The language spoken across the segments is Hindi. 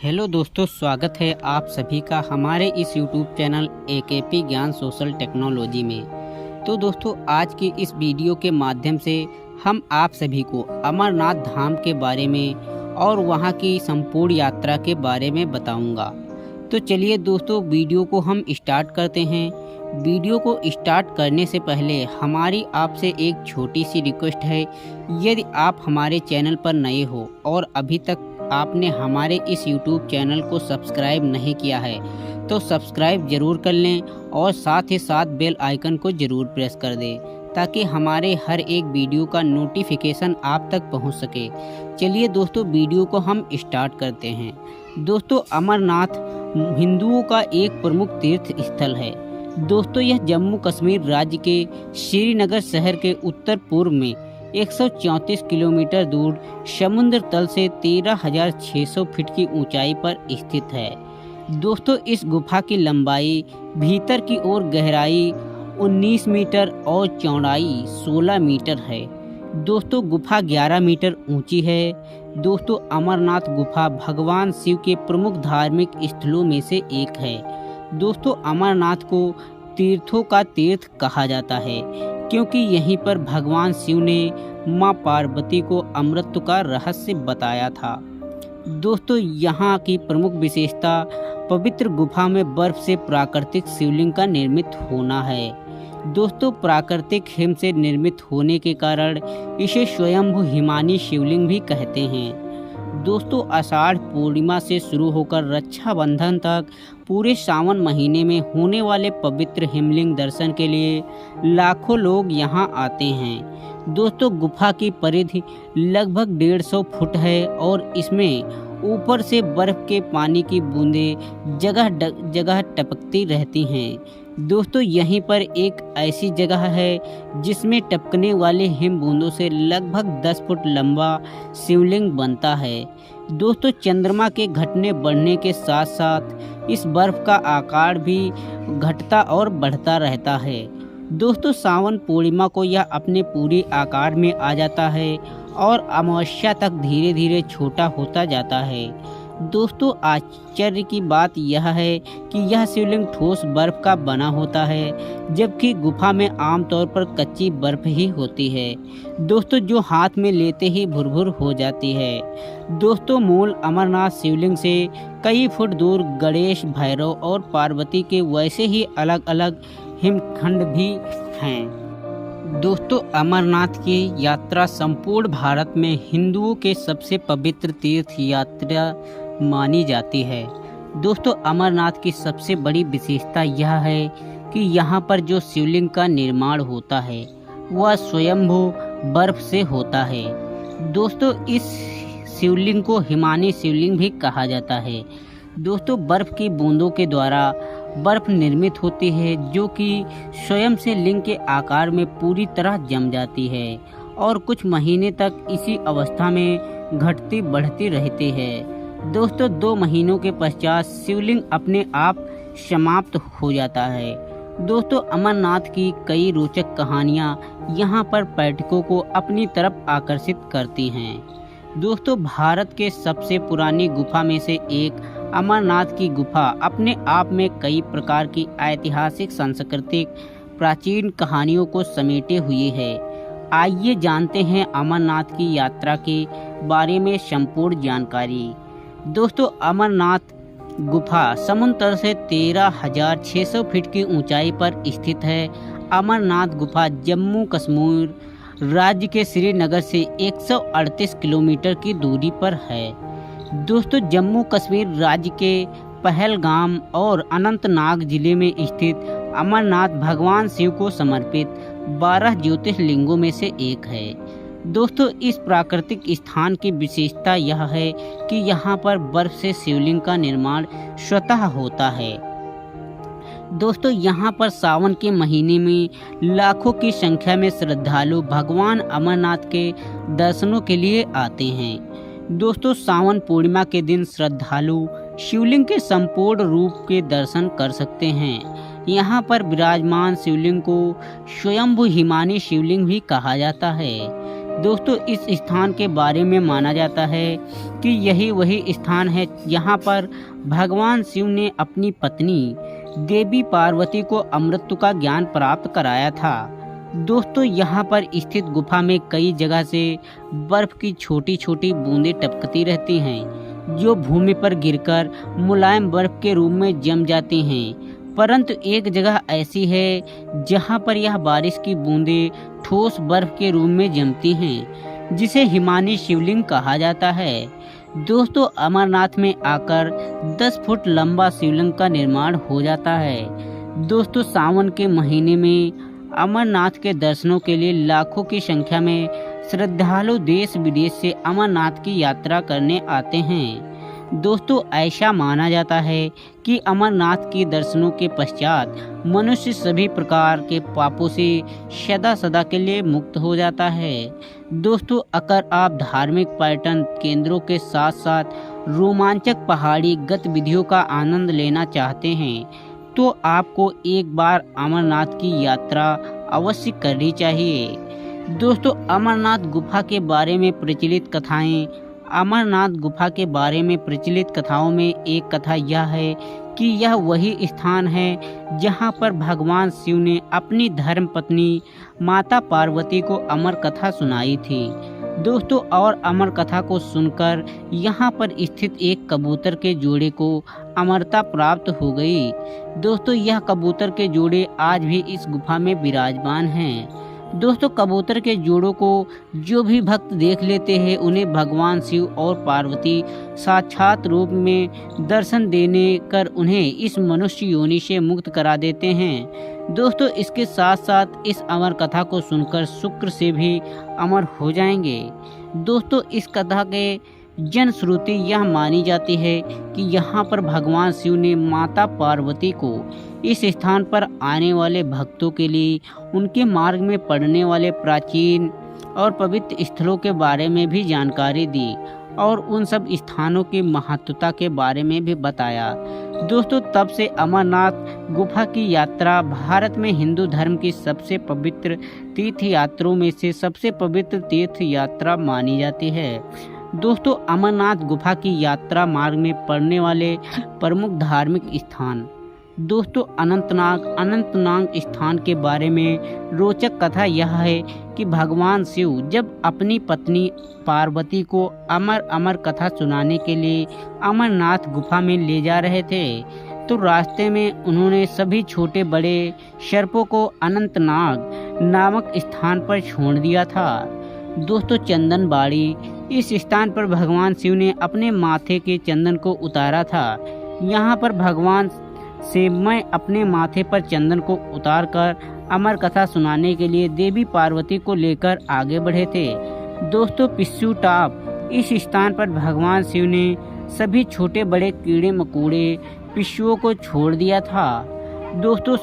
हेलो दोस्तों, स्वागत है आप सभी का हमारे इस यूट्यूब चैनल एकेपी ज्ञान सोशल टेक्नोलॉजी में। तो दोस्तों, आज की इस वीडियो के माध्यम से हम आप सभी को अमरनाथ धाम के बारे में और वहां की संपूर्ण यात्रा के बारे में बताऊंगा। तो चलिए दोस्तों, वीडियो को हम स्टार्ट करते हैं। वीडियो को स्टार्ट करने से पहले हमारी आपसे एक छोटी सी रिक्वेस्ट है। यदि आप हमारे चैनल पर नए हो और अभी तक आपने हमारे इस YouTube चैनल को सब्सक्राइब नहीं किया है तो सब्सक्राइब जरूर कर लें और साथ ही साथ बेल आइकन को जरूर प्रेस कर दें ताकि हमारे हर एक वीडियो का नोटिफिकेशन आप तक पहुंच सके। चलिए दोस्तों, वीडियो को हम स्टार्ट करते हैं। दोस्तों, अमरनाथ हिंदुओं का एक प्रमुख तीर्थ स्थल है। दोस्तों, यह जम्मू कश्मीर राज्य के श्रीनगर शहर के उत्तर पूर्व में 134 किलोमीटर दूर समुद्र तल से 13,600 फीट की ऊंचाई पर स्थित है। दोस्तों, इस गुफा की लंबाई, भीतर की ओर गहराई 19 मीटर और चौड़ाई 16 मीटर है। दोस्तों, गुफा 11 मीटर ऊंची है। दोस्तों, अमरनाथ गुफा भगवान शिव के प्रमुख धार्मिक स्थलों में से एक है। दोस्तों, अमरनाथ को तीर्थों का तीर्थ कहा जाता है क्योंकि यहीं पर भगवान शिव ने मां पार्वती को अमृत का रहस्य बताया था। दोस्तों, यहाँ की प्रमुख विशेषता पवित्र गुफा में बर्फ से प्राकृतिक शिवलिंग का निर्मित होना है। दोस्तों, प्राकृतिक हिम से निर्मित होने के कारण इसे स्वयंभू हिमानी शिवलिंग भी कहते हैं। दोस्तों, आषाढ़ पूर्णिमा से शुरू होकर रक्षाबंधन तक पूरे सावन महीने में होने वाले पवित्र हिमलिंग दर्शन के लिए लाखों लोग यहां आते हैं। दोस्तों, गुफा की परिधि लगभग 150 फुट है और इसमें ऊपर से बर्फ के पानी की बूंदें जगह जगह टपकती रहती हैं। दोस्तों, यहीं पर एक ऐसी जगह है जिसमें टपकने वाले हिम बूंदों से लगभग 10 फुट लंबा शिवलिंग बनता है। दोस्तों, चंद्रमा के घटने बढ़ने के साथ साथ इस बर्फ का आकार भी घटता और बढ़ता रहता है। दोस्तों, सावन पूर्णिमा को यह अपने पूरे आकार में आ जाता है और अमावस्या तक धीरे धीरे छोटा होता जाता है। दोस्तों, आश्चर्य की बात यह है कि यह शिवलिंग ठोस बर्फ का बना होता है जबकि गुफा में आमतौर पर कच्ची बर्फ ही होती है। दोस्तों, जो हाथ में लेते ही भुरभुर हो जाती है। दोस्तों, मूल अमरनाथ शिवलिंग से कई फुट दूर गणेश, भैरव और पार्वती के वैसे ही अलग अलग हिमखंड भी हैं। दोस्तों, अमरनाथ की यात्रा संपूर्ण भारत में हिंदुओं के सबसे पवित्र तीर्थ यात्रा मानी जाती है। दोस्तों, अमरनाथ की सबसे बड़ी विशेषता यह है कि यहाँ पर जो शिवलिंग का निर्माण होता है वह स्वयंभू बर्फ से होता है। दोस्तों, इस शिवलिंग को हिमानी शिवलिंग भी कहा जाता है। दोस्तों, बर्फ की बूंदों के द्वारा बर्फ निर्मित होती है जो कि स्वयं से लिंग के आकार में पूरी तरह जम जाती है और कुछ महीने तक इसी अवस्था में घटती बढ़ती रहती है। दोस्तों, 2 महीनों के पश्चात शिवलिंग अपने आप समाप्त हो जाता है। दोस्तों, अमरनाथ की कई रोचक कहानियां यहां पर पर्यटकों को अपनी तरफ आकर्षित करती हैं। दोस्तों, भारत के सबसे पुरानी गुफा में से एक अमरनाथ की गुफा अपने आप में कई प्रकार की ऐतिहासिक, सांस्कृतिक, प्राचीन कहानियों को समेटे हुए है। आइए जानते हैं अमरनाथ की यात्रा के बारे में संपूर्ण जानकारी। दोस्तों, अमरनाथ गुफा समुद्र तल से 13,600 फीट की ऊंचाई पर स्थित है। अमरनाथ गुफा जम्मू कश्मीर राज्य के श्रीनगर से 138 किलोमीटर की दूरी पर है। दोस्तों, जम्मू कश्मीर राज्य के पहलगाम और अनंतनाग जिले में स्थित अमरनाथ भगवान शिव को समर्पित 12 ज्योतिर्लिंगों में से एक है। दोस्तों, इस प्राकृतिक स्थान की विशेषता यह है कि यहाँ पर बर्फ से शिवलिंग का निर्माण स्वतः होता है। दोस्तों, यहाँ पर सावन के महीने में लाखों की संख्या में श्रद्धालु भगवान अमरनाथ के दर्शनों के लिए आते हैं। दोस्तों, सावन पूर्णिमा के दिन श्रद्धालु शिवलिंग के संपूर्ण रूप के दर्शन कर सकते हैं। यहाँ पर विराजमान शिवलिंग को स्वयंभू हिमानी शिवलिंग भी कहा जाता है। दोस्तों इस स्थान के बारे में माना जाता है कि यही वही स्थान है यहाँ पर भगवान शिव ने अपनी पत्नी देवी पार्वती को अमृत का ज्ञान प्राप्त कराया था। दोस्तों यहाँ पर स्थित गुफा में कई जगह से बर्फ की छोटी छोटी बूंदें टपकती रहती हैं, जो भूमि पर गिरकर मुलायम बर्फ के रूप में जम जाती हैं। परंतु एक जगह ऐसी है जहाँ पर यह बारिश की बूंदें ठोस बर्फ के रूप में जमती हैं, जिसे हिमानी शिवलिंग कहा जाता है। दोस्तों अमरनाथ में आकर 10 फुट लंबा शिवलिंग का निर्माण हो जाता है। दोस्तों सावन के महीने में अमरनाथ के दर्शनों के लिए लाखों की संख्या में श्रद्धालु देश विदेश से अमरनाथ की यात्रा करने आते हैं। दोस्तों ऐसा माना जाता है कि अमरनाथ के दर्शनों के पश्चात मनुष्य सभी प्रकार के पापों से सदा सदा के लिए मुक्त हो जाता है। दोस्तों अगर आप धार्मिक पर्यटन केंद्रों के साथ साथ रोमांचक पहाड़ी गतिविधियों का आनंद लेना चाहते हैं तो आपको एक बार अमरनाथ की यात्रा अवश्य करनी चाहिए। दोस्तों अमरनाथ गुफा के बारे में प्रचलित कथाएं। अमरनाथ गुफा के बारे में प्रचलित कथाओं में एक कथा यह है कि यह वही स्थान है जहां पर भगवान शिव ने अपनी धर्म पत्नी माता पार्वती को अमर कथा सुनाई थी। दोस्तों और अमर कथा को सुनकर यहाँ पर स्थित एक कबूतर के जोड़े को अमरता प्राप्त हो गई। दोस्तों यह कबूतर के जोड़े आज भी इस गुफा में विराजमान हैं। दोस्तों कबूतर के जोड़ों को जो भी भक्त देख लेते हैं उन्हें भगवान शिव और पार्वती साक्षात रूप में दर्शन देने कर उन्हें इस मनुष्य योनि से मुक्त करा देते हैं। दोस्तों इसके साथ साथ इस अमर कथा को सुनकर शुक्र से भी अमर हो जाएंगे। दोस्तों इस कथा के जन श्रुति यह मानी जाती है कि यहाँ पर भगवान शिव ने माता पार्वती को इस स्थान पर आने वाले भक्तों के लिए उनके मार्ग में पड़ने वाले प्राचीन और पवित्र स्थलों के बारे में भी जानकारी दी और उन सब स्थानों की महत्वता के बारे में भी बताया। दोस्तों तब से अमरनाथ गुफा की यात्रा भारत में हिंदू धर्म की सबसे पवित्र तीर्थ यात्राओं में से सबसे पवित्र तीर्थ यात्रा मानी जाती है। दोस्तों अमरनाथ गुफा की यात्रा मार्ग में पड़ने वाले प्रमुख धार्मिक स्थान। दोस्तों अनंतनाग स्थान के बारे में रोचक कथा यह है कि भगवान शिव जब अपनी पत्नी पार्वती को अमर कथा सुनाने के लिए अमरनाथ गुफा में ले जा रहे थे तो रास्ते में उन्होंने सभी छोटे बड़े सर्पों को अनंतनाग नामक स्थान पर छोड़ दिया था। दोस्तों चंदनबाड़ी इस स्थान पर भगवान शिव ने अपने माथे के चंदन को उतारा था। यहाँ पर भगवान से मैं अपने माथे पर चंदन को उतारकर अमर कथा सुनाने के लिए देवी पार्वती को लेकर आगे बढ़े थे। दोस्तों पिस्सू टाप इस स्थान पर भगवान शिव ने सभी छोटे बड़े कीड़े मकोड़े पिस्सुओं को छोड़ दिया था। दोस्तों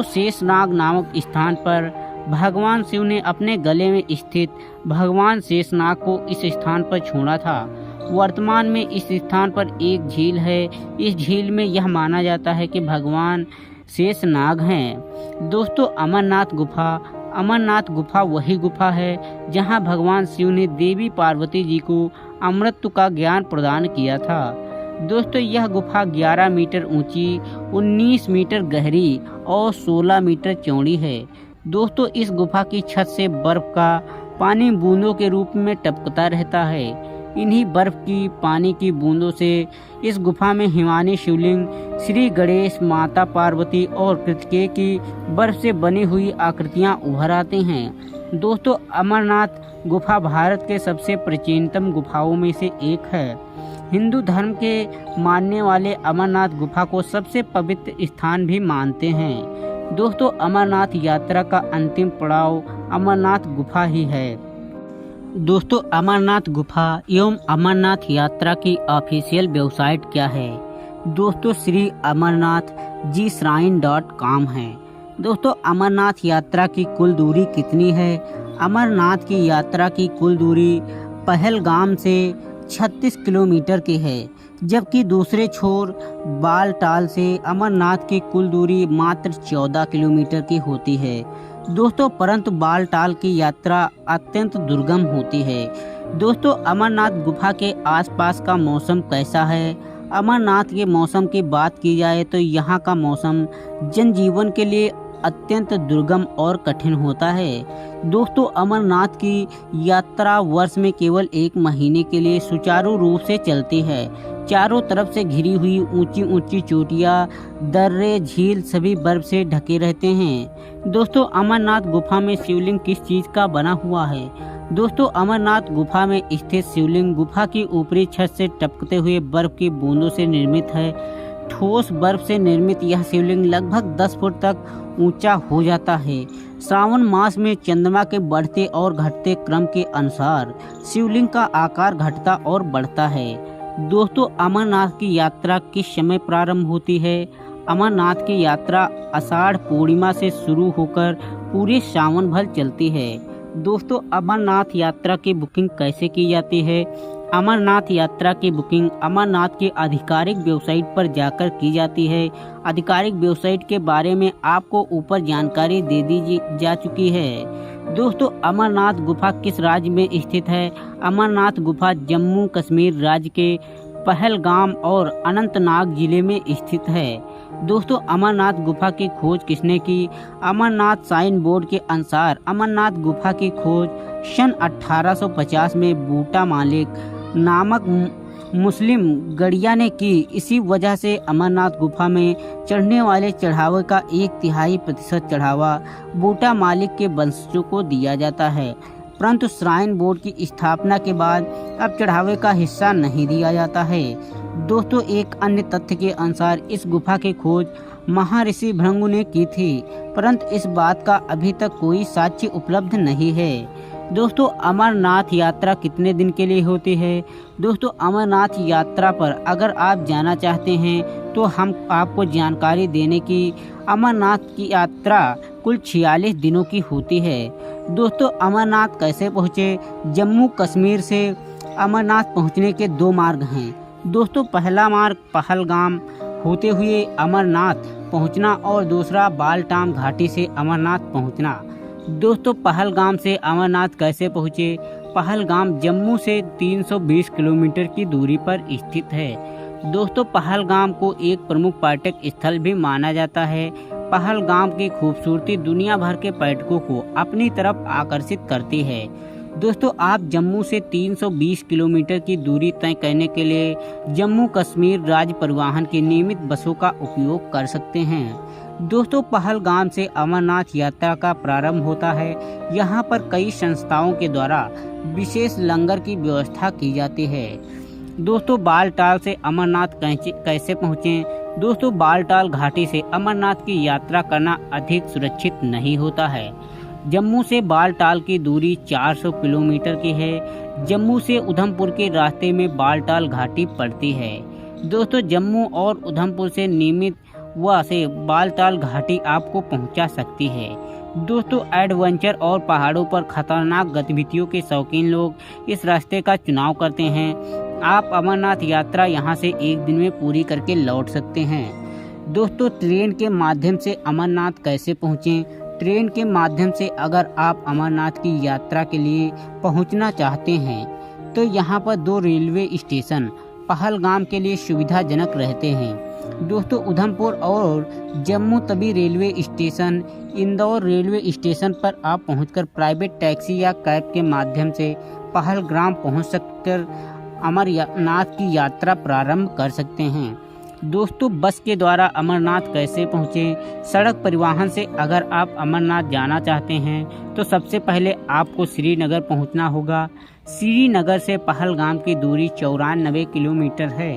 शेषनाग नामक स्थान पर भगवान शिव ने अपने गले में स्थित भगवान शेषनाग को इस स्थान पर छोड़ा था। वर्तमान में इस स्थान पर एक झील है। इस झील में यह माना जाता है कि भगवान शेषनाग हैं। दोस्तों अमरनाथ गुफा वही गुफा है जहां भगवान शिव ने देवी पार्वती जी को अमृत का ज्ञान प्रदान किया था। दोस्तों यह गुफा 11 मीटर ऊंची, 19 मीटर गहरी और 16 मीटर चौड़ी है। दोस्तों इस गुफा की छत से बर्फ का पानी बूंदों के रूप में टपकता रहता है। इन्हीं बर्फ की पानी की बूंदों से इस गुफा में हिमानी शिवलिंग, श्री गणेश, माता पार्वती और कृतिकेय की बर्फ से बनी हुई आकृतियां उभर आती हैं। दोस्तों अमरनाथ गुफा भारत के सबसे प्राचीनतम गुफाओं में से एक है। हिंदू धर्म के मानने वाले अमरनाथ गुफा को सबसे पवित्र स्थान भी मानते हैं। दोस्तों अमरनाथ यात्रा का अंतिम पड़ाव अमरनाथ गुफा ही है। दोस्तों अमरनाथ गुफा एवं अमरनाथ यात्रा की ऑफिशियल वेबसाइट क्या है? दोस्तों श्री अमरनाथ जी shrine.com है। दोस्तों अमरनाथ यात्रा की कुल दूरी कितनी है? अमरनाथ की यात्रा की कुल दूरी पहलगाम से 36 किलोमीटर की है, जबकि दूसरे छोर बालटाल से अमरनाथ की कुल दूरी मात्र 14 किलोमीटर की होती है। दोस्तों परंतु बालटाल की यात्रा अत्यंत दुर्गम होती है। दोस्तों अमरनाथ गुफा के आसपास का मौसम कैसा है? अमरनाथ के मौसम की बात की जाए तो यहाँ का मौसम जनजीवन के लिए अत्यंत दुर्गम और कठिन होता है। दोस्तों अमरनाथ की यात्रा वर्ष में केवल 1 महीने के लिए सुचारू रूप से चलती है। चारों तरफ से घिरी हुई ऊंची ऊंची चोटियाँ, दर्रे, झील सभी बर्फ से ढके रहते हैं। दोस्तों अमरनाथ गुफा में शिवलिंग किस चीज़ का बना हुआ है? दोस्तों अमरनाथ गुफा में स्थित शिवलिंग गुफा की ऊपरी छत से टपकते हुए बर्फ की बूंदों से निर्मित है। ठोस बर्फ से निर्मित यह शिवलिंग लगभग 10 फुट तक ऊंचा हो जाता है। श्रावण मास में चंद्रमा के बढ़ते और घटते क्रम के अनुसार शिवलिंग का आकार घटता और बढ़ता है। दोस्तों अमरनाथ की यात्रा किस समय प्रारंभ होती है? अमरनाथ की यात्रा आषाढ़ पूर्णिमा से शुरू होकर पूरे सावन भर चलती है। दोस्तों अमरनाथ यात्रा की बुकिंग कैसे की जाती है? अमरनाथ यात्रा की बुकिंग अमरनाथ की आधिकारिक वेबसाइट पर जाकर की जाती है। आधिकारिक वेबसाइट के बारे में आपको ऊपर जानकारी दे दी जा चुकी है। दोस्तों अमरनाथ गुफा किस राज्य में स्थित है? अमरनाथ गुफा जम्मू कश्मीर राज्य के पहलगाम और अनंतनाग जिले में स्थित है। दोस्तों अमरनाथ गुफा की खोज किसने की? अमरनाथ साइन बोर्ड के अनुसार अमरनाथ गुफा की खोज सन 1850 में बूटा मालिक नामक मुस्लिम गड़िया ने की। इसी वजह से अमरनाथ गुफा में चढ़ने वाले चढ़ावे का 1/3% चढ़ावा बूटा मालिक के वंशजों को दिया जाता है। परंतु श्राइन बोर्ड की स्थापना के बाद अब चढ़ावे का हिस्सा नहीं दिया जाता है। दोस्तों एक अन्य तथ्य के अनुसार इस गुफा की खोज महर्षि भृगु ने की थी, परंतु इस बात का अभी तक कोई साक्ष्य उपलब्ध नहीं है। दोस्तों अमरनाथ यात्रा कितने दिन के लिए होती है? दोस्तों अमरनाथ यात्रा पर अगर आप जाना चाहते हैं तो हम आपको जानकारी देने की अमरनाथ की यात्रा कुल 46 दिनों की होती है। दोस्तों अमरनाथ कैसे पहुँचे? जम्मू कश्मीर से अमरनाथ पहुँचने के 2 मार्ग हैं। दोस्तों पहला मार्ग पहलगाम होते हुए अमरनाथ पहुँचना और दूसरा बालटाल घाटी से अमरनाथ पहुँचना। दोस्तों पहलगाम से अमरनाथ कैसे पहुँचे? पहलगाम जम्मू से 320 किलोमीटर की दूरी पर स्थित है। दोस्तों पहलगाम को एक प्रमुख पर्यटक स्थल भी माना जाता है। पहलगाम की खूबसूरती दुनिया भर के पर्यटकों को अपनी तरफ आकर्षित करती है। दोस्तों आप जम्मू से 320 किलोमीटर की दूरी तय करने के लिए जम्मू कश्मीर राज्य परिवहन की नियमित बसों का उपयोग कर सकते हैं। दोस्तों पहलगाम से अमरनाथ यात्रा का प्रारंभ होता है। यहाँ पर कई संस्थाओं के द्वारा विशेष लंगर की व्यवस्था की जाती है। दोस्तों बालटाल से अमरनाथ कैसे पहुँचें? दोस्तों बालटाल घाटी से अमरनाथ की यात्रा करना अधिक सुरक्षित नहीं होता है। जम्मू से बालटाल की दूरी 400 किलोमीटर की है। जम्मू से उधमपुर के रास्ते में बालटाल घाटी पड़ती है। दोस्तों जम्मू और उधमपुर से नियमित से बालटाल घाटी आपको पहुंचा सकती है। दोस्तों एडवेंचर और पहाड़ों पर खतरनाक गतिविधियों के शौकीन लोग इस रास्ते का चुनाव करते हैं। आप अमरनाथ यात्रा यहां से 1 दिन में पूरी करके लौट सकते हैं। दोस्तों ट्रेन के माध्यम से अमरनाथ कैसे पहुँचें? ट्रेन के माध्यम से अगर आप अमरनाथ की यात्रा के लिए पहुंचना चाहते हैं तो यहां पर 2 रेलवे स्टेशन पहलगाम के लिए सुविधाजनक रहते हैं। दोस्तों उधमपुर और Jammu Tawi railway station, Indore railway station पर आप पहुंचकर प्राइवेट टैक्सी या कैब के माध्यम से पहलगाम पहुंच सककर अमरनाथ की यात्रा प्रारंभ कर सकते हैं। दोस्तों बस के द्वारा अमरनाथ कैसे पहुँचें? सड़क परिवहन से अगर आप अमरनाथ जाना चाहते हैं तो सबसे पहले आपको श्रीनगर पहुँचना होगा। श्रीनगर से पहलगाम की दूरी 94 किलोमीटर है।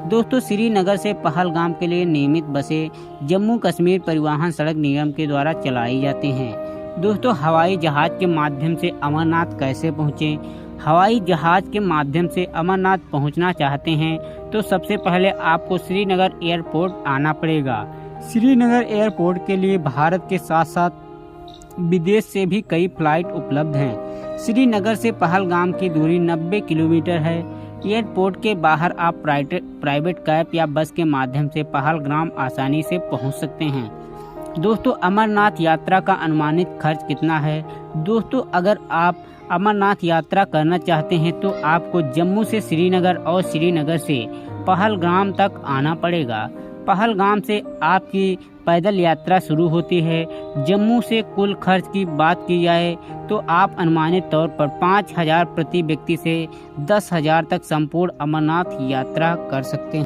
दोस्तों श्रीनगर से पहलगाम के लिए नियमित बसें जम्मू कश्मीर परिवहन सड़क निगम के द्वारा चलाई जाती हैं। दोस्तों हवाई जहाज़ के माध्यम से अमरनाथ कैसे पहुँचें? हवाई जहाज़ के माध्यम से अमरनाथ पहुंचना चाहते हैं तो सबसे पहले आपको श्रीनगर एयरपोर्ट आना पड़ेगा। श्रीनगर एयरपोर्ट के लिए भारत के साथ साथ विदेश से भी कई फ्लाइट उपलब्ध हैं। श्रीनगर से पहलगाम की दूरी 90 किलोमीटर है। एयरपोर्ट के बाहर आप प्राइवेट कैब या बस के माध्यम से पहलगाम आसानी से पहुंच सकते हैं। दोस्तों अमरनाथ यात्रा का अनुमानित खर्च कितना है? दोस्तों अगर आप अमरनाथ यात्रा करना चाहते हैं तो आपको जम्मू से श्रीनगर और श्रीनगर से पहलगाम तक आना पड़ेगा। पहलगाम से आपकी पैदल यात्रा शुरू होती है। जम्मू से कुल खर्च की बात की जाए तो आप अनुमानित तौर पर 5,000 प्रति व्यक्ति से 10,000 तक संपूर्ण अमरनाथ यात्रा कर सकते हैं।